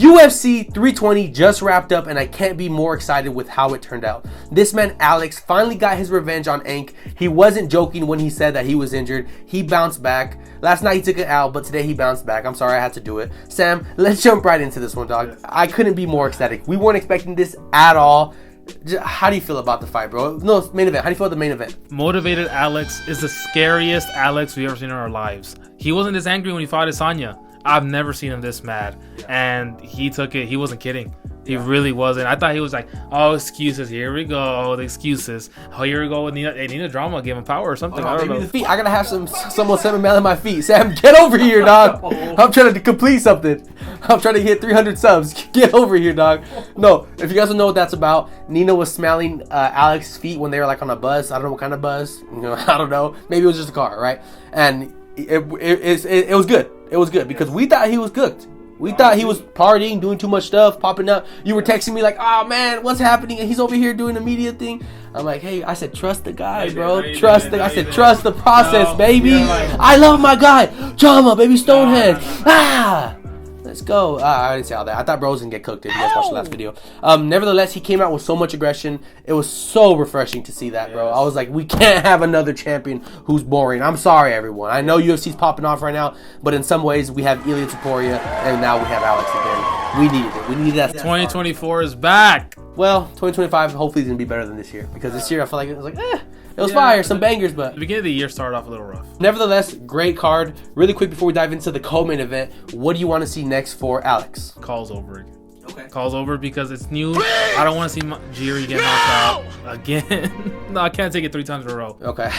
UFC 320 just wrapped up, and I can't be more excited with how it turned out. This man Alex finally got his revenge on Ank. He wasn't joking when he said that he was injured. He bounced back. Last night he took it out, but today he bounced back. I'm sorry I had to do it. Sam, let's jump right into this one, dog. I couldn't be more ecstatic. We weren't expecting this at all. How do you feel about the fight, bro? No, main event. How do you feel about the main event? Motivated Alex is the scariest Alex we've ever seen in our lives. He wasn't this angry when he fought Adesanya. I've never seen him this mad. And he took it. He wasn't kidding. He really wasn't. I thought he was like, oh, excuses. Here we go. The excuses. Oh, here we go with Nina Drama. Give him power or something. I don't know. The feet. I gotta have someone send me on my feet. Sam, get over here, dog. I'm trying to complete something. I'm trying to hit 300 subs. Get over here, dog. No, if you guys don't know what that's about, Nina was smelling Alex's feet when they were like on a bus. I don't know what kind of bus. I don't know. Maybe it was just a car, right? And it was good. It was good because we thought he was cooked. We thought he was partying, doing too much stuff, popping up. You were texting me like, oh man, what's happening? And he's over here doing the media thing. I'm like, hey, I said, trust the guy, bro. I said, trust the process, baby. I love my guy. Drama, baby, Stonehead. Let's go. I didn't say all that. I thought bro was going to get cooked if you guys watched the last video. Nevertheless, he came out with so much aggression. It was so refreshing to see that, bro. I was like, we can't have another champion who's boring. I'm sorry, everyone. I know UFC's popping off right now, but in some ways, we have Ilya Topuria, and now we have Alex again. We needed it. We needed that. 2024 is back. Well, 2025 hopefully is going to be better than this year, because this year I feel like it was like, it was fire, some bangers, but the beginning of the year started off a little rough. Nevertheless, great card. Really quick before we dive into the co-main event, what do you want to see next for Alex? Calls over again. Okay. Calls over because it's new. I don't want to see Jiri get knocked out again. No, I can't take it 3 times in a row. Okay.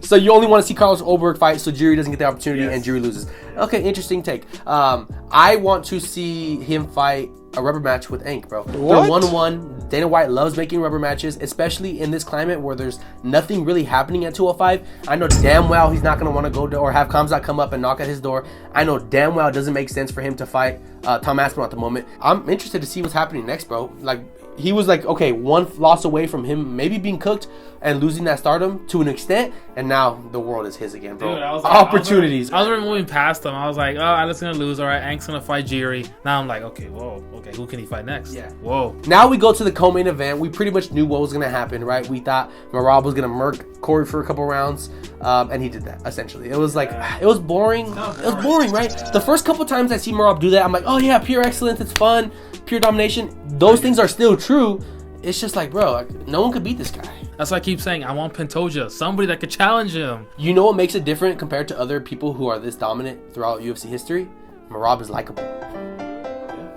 So you only want to see Carlos Oberg fight so Jiri doesn't get the opportunity and Jiri loses. Okay, interesting take. I want to see him fight a rubber match with Ank, bro. What? They're 1-1. Dana White loves making rubber matches, especially in this climate where there's nothing really happening at 205. I know damn well he's not going to want to go to or have Khamzat come up and knock at his door. I know damn well it doesn't make sense for him to fight Tom Aspinall at the moment. I'm interested to see what's happening next, bro. Like, he was like, okay, one loss away from him maybe being cooked and losing that stardom to an extent, and now the world is his again, bro. Dude, opportunities. I was already moving past him. I was like, oh, Alex gonna lose. All right, Ank's gonna fight Jiri. Now I'm like, okay, whoa, okay, who can he fight next? Yeah. Whoa. Now we go to the co-main event. We pretty much knew what was gonna happen, right? We thought Merab was gonna murk Corey for a couple rounds, and he did that essentially. It was like, it was boring. It was boring, right? The first couple times I see Merab do that, I'm like, oh yeah, pure excellence. It's fun, pure domination. Those things are still true. It's just like, bro, no one could beat this guy. That's why I keep saying I want Pantoja, somebody that could challenge him. You know what makes it different compared to other people who are this dominant throughout UFC history? Merab is likable.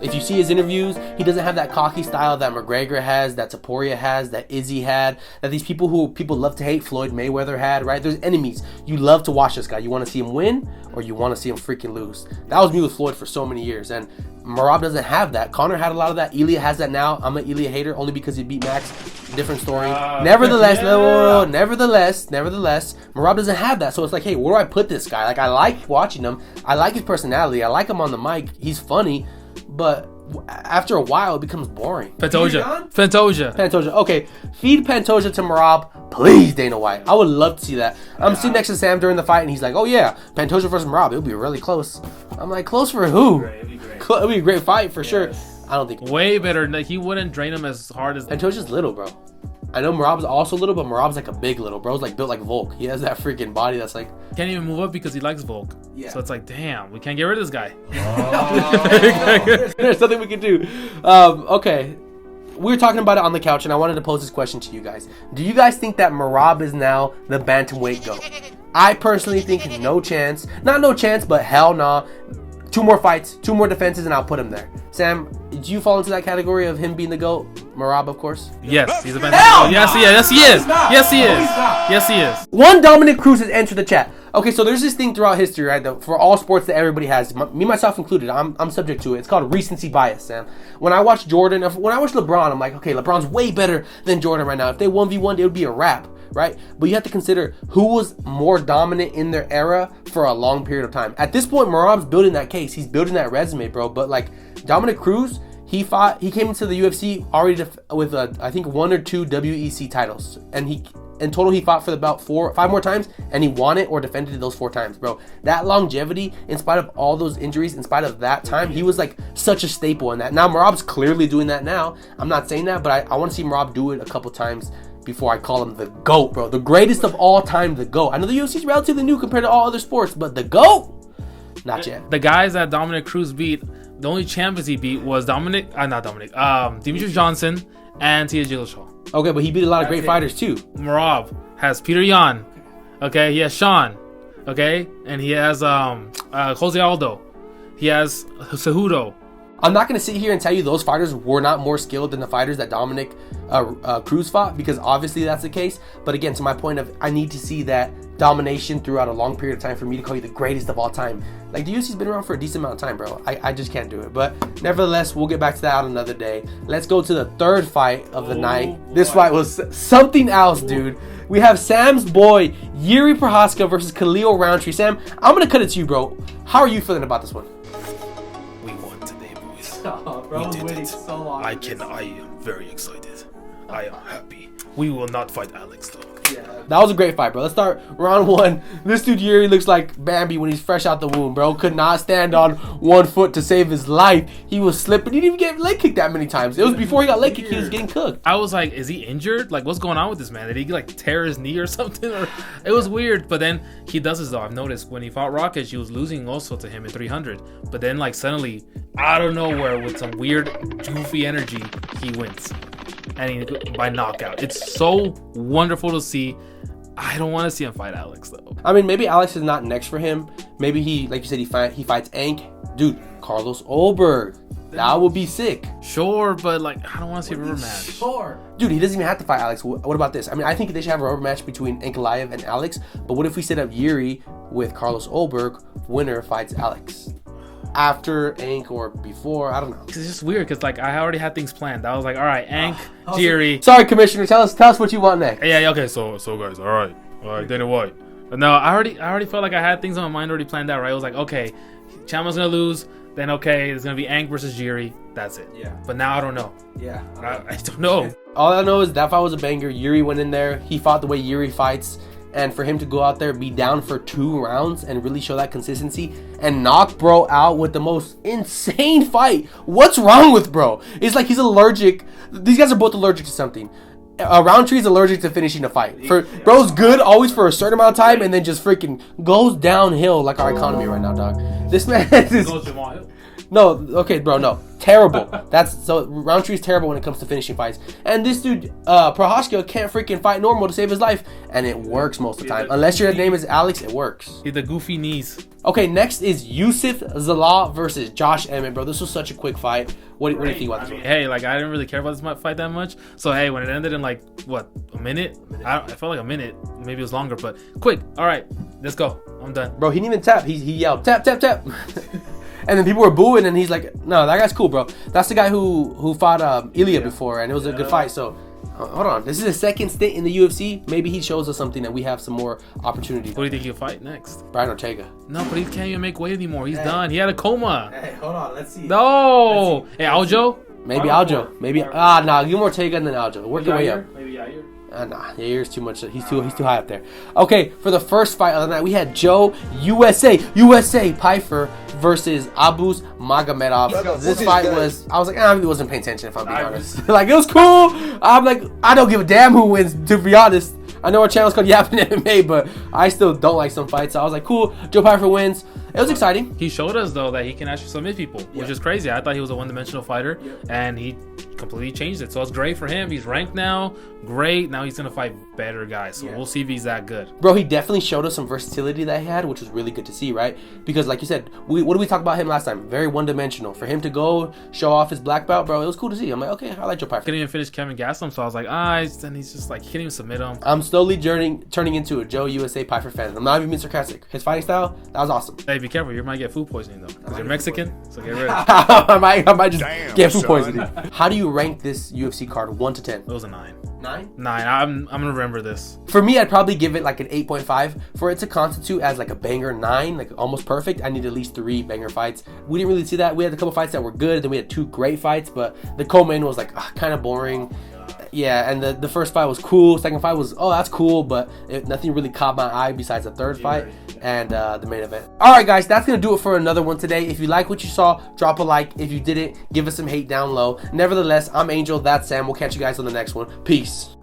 If you see his interviews, he doesn't have that cocky style that McGregor has, that Topuria has, that Izzy had, that these people who people love to hate, Floyd Mayweather had, right? There's enemies. You love to watch this guy. You want to see him win or you want to see him freaking lose. That was me with Floyd for so many years, and Merab doesn't have that. Conor had a lot of that. Ilya has that now. I'm an Ilya hater only because he beat Max. Different story. Nevertheless, Merab doesn't have that. So it's like, hey, where do I put this guy? Like, I like watching him. I like his personality. I like him on the mic. He's funny. But after a while, it becomes boring. Pantoja. Okay, feed Pantoja to Merab, please, Dana White. I would love to see that. I'm sitting next to Sam during the fight, and he's like, oh yeah, Pantoja versus Merab. It'll be really close. I'm like, close for who? It'll be a great fight for sure. I don't think way better. He wouldn't drain him as hard as Pantoja's little, bro. I know Merab's also little, but Merab's like a big little. Bro's like built like Volk. He has that freaking body that's like can't even move up because he likes Volk. Yeah. So it's like, damn, we can't get rid of this guy. There's nothing we can do. Okay. We were talking about it on the couch, and I wanted to pose this question to you guys. Do you guys think that Merab is now the bantamweight GOAT? I personally think no chance. Not no chance, but hell nah. 2 more fights, 2 more defenses, and I'll put him there. Sam, do you fall into that category of him being the GOAT? Merab, of course. Yes, he's a bantamweight. Yes, he is. One Dominic Cruz has entered the chat. Okay, so there's this thing throughout history, right? For all sports that everybody has, me myself included. I'm subject to it. It's called recency bias, Sam. When I watch Jordan, when I watch LeBron, I'm like, okay, LeBron's way better than Jordan right now. If they 1v1, it would be a wrap, right? But you have to consider who was more dominant in their era for a long period of time. At this point, Merab's building that case. He's building that resume, bro. But like Dominic Cruz, he came into the UFC already with I think 1 or 2 WEC titles, and In total, he fought for about 5 more times, and he won it or defended it those 4 times, bro. That longevity, in spite of all those injuries, in spite of that time, he was like such a staple in that. Now, Merab's clearly doing that now. I'm not saying that, but I want to see Merab do it a couple times before I call him the GOAT, bro. The greatest of all time, the GOAT. I know the UFC is relatively new compared to all other sports, but the GOAT? Not yet. The guys that Dominic Cruz beat, the only champions he beat was Demetrius Johnson and Tia Dillashaw. Okay, but he beat a lot of great fighters too. Merab has Peter Yan. Okay, he has Sean. Okay, and he has Jose Aldo. He has Cejudo. I'm not going to sit here and tell you those fighters were not more skilled than the fighters that Dominic Cruz fought, because obviously that's the case. But again, to my point of, I need to see that domination throughout a long period of time for me to call you the greatest of all time. Like, the UFC's been around for a decent amount of time, bro. I just can't do it. But nevertheless, we'll get back to that another day. Let's go to the third fight of the night. This fight was something else, dude. We have Sam's boy, Yuri Prochazka versus Khalil Roundtree. Sam, I'm going to cut it to you, bro. How are you feeling about this one? We won today, boys. Oh, bro, we did waiting it. so long. I am very excited. I am happy. We will not fight Alex, though. Yeah. That was a great fight, bro. Let's start round 1. This dude Yuri looks like Bambi when he's fresh out the womb, bro. Could not stand on one foot to save his life. He was slipping. He didn't even get leg kicked that many times. It was before he got leg kicked, he was getting cooked. I was like, is he injured? Like, what's going on with this man? Did he like tear his knee or something? Or it was weird. But then he does this though. I've noticed when he fought Rockets, he was losing also to him in 300. But then like suddenly, out of nowhere, with some weird goofy energy, he wins. And he, by knockout. It's so wonderful to see. I don't want to see him fight Alex though. I mean, maybe Alex is not next for him. Maybe he, like you said, he fights Ank. Dude, Carlos Olberg. That would be sick. Sure, but like, I don't want to see a rubber match. Sure. Dude, he doesn't even have to fight Alex. What about this? I mean, I think they should have a rubber match between Ankalaev and Alex. But what if we set up Yuri with Carlos Olberg? Winner fights Alex. After Ank or before, I don't know. It's just weird because like I already had things planned. I was like, all right, Ank, Jiri. Sorry, Commissioner. Tell us what you want next. Yeah. Okay. So guys, all right, Dana White. But no, I already felt like I had things on my mind already planned out. Right? I was like, okay, Chama's gonna lose. Then okay, it's gonna be Ank versus Jiri. That's it. Yeah. But now I don't know. Yeah. I don't know. All I know is that fight was a banger. Yuri went in there. He fought the way Yuri fights. And for him to go out there, be down for 2 rounds and really show that consistency and knock bro out with the most insane fight. What's wrong with bro? It's like he's allergic. These guys are both allergic to something. Roundtree is allergic to finishing a fight. Bro's good always for a certain amount of time and then just freaking goes downhill like our economy right now, dog. This man is... No, okay, bro, no. Terrible. So Roundtree's terrible when it comes to finishing fights. And this dude, Prochazka, can't freaking fight normal to save his life. And it works most of the time. Unless your name is Alex, it works. The goofy knees. Okay, next is Yusuf Zalal versus Josh Emmett, bro. This was such a quick fight. What do you think about this one? Hey, like, I didn't really care about this fight that much. So, hey, when it ended in, like, what, a minute? I felt like a minute. Maybe it was longer, but quick. All right, let's go. I'm done. Bro, he didn't even tap. He yelled, tap, tap, tap. And then people were booing, and he's like, no, that guy's cool, bro. That's the guy who fought Ilya before, and it was a good fight. So, hold on. This is his second stint in the UFC. Maybe he shows us something that we have some more opportunity. What do you think he'll fight next? Brian Ortega. No, but he can't even make weight anymore. He's done. He had a coma. Hey, hold on. Let's see. No. Let's see. Hey, Aljo? Maybe Aljo. Maybe. Nah. Give him Ortega and then Aljo. Work your way up. Maybe Yair. Nah, Yair's too much. He's too high up there. Okay, for the first fight of the night, we had Joe USA Pyfer versus Abus Magomedov. This fight was, I was like, I really wasn't paying attention if I'm being honest. Like, it was cool. I'm like, I don't give a damn who wins, to be honest. I know our channel's called Yappin' MMA, but I still don't like some fights. So I was like, cool, Joe Pyfer wins. It was exciting. He showed us, though, that he can actually submit people, which is crazy. I thought he was a one-dimensional fighter, and he completely changed it. So it's great for him. He's ranked now. Great. Now he's going to fight better guys. So we'll see if he's that good. Bro, he definitely showed us some versatility that he had, which was really good to see, right? Because like you said, what did we talk about him last time? Very one-dimensional. For him to go show off his black belt, bro, it was cool to see. I'm like, okay, I like Joe Pyfer. Couldn't even finish Kevin Gastelum, so I was like, and he's just like, he can't even submit him. I'm slowly turning into a Joe USA Pyfer fan. I'm not even being sarcastic. His fighting style, that was awesome. Hey, be careful. You might get food poisoning, though. Because you're Mexican, so get ready. I might just get food poisoning. How do you rank this UFC card 1 to 10? It was a 9. 9? 9. I'm gonna remember this. For me, I'd probably give it like an 8.5. For it to constitute as like a banger 9, like almost perfect, I need at least 3 banger fights. We didn't really see that. We had a couple fights that were good, then we had 2 great fights, but the co-main was like kind of boring. Yeah, and the first fight was cool. Second fight was, oh, that's cool, but nothing really caught my eye besides the third fight and the main event. All right, guys, that's going to do it for another one today. If you like what you saw, drop a like. If you didn't, give us some hate down low. Nevertheless, I'm Angel, that's Sam. We'll catch you guys on the next one. Peace.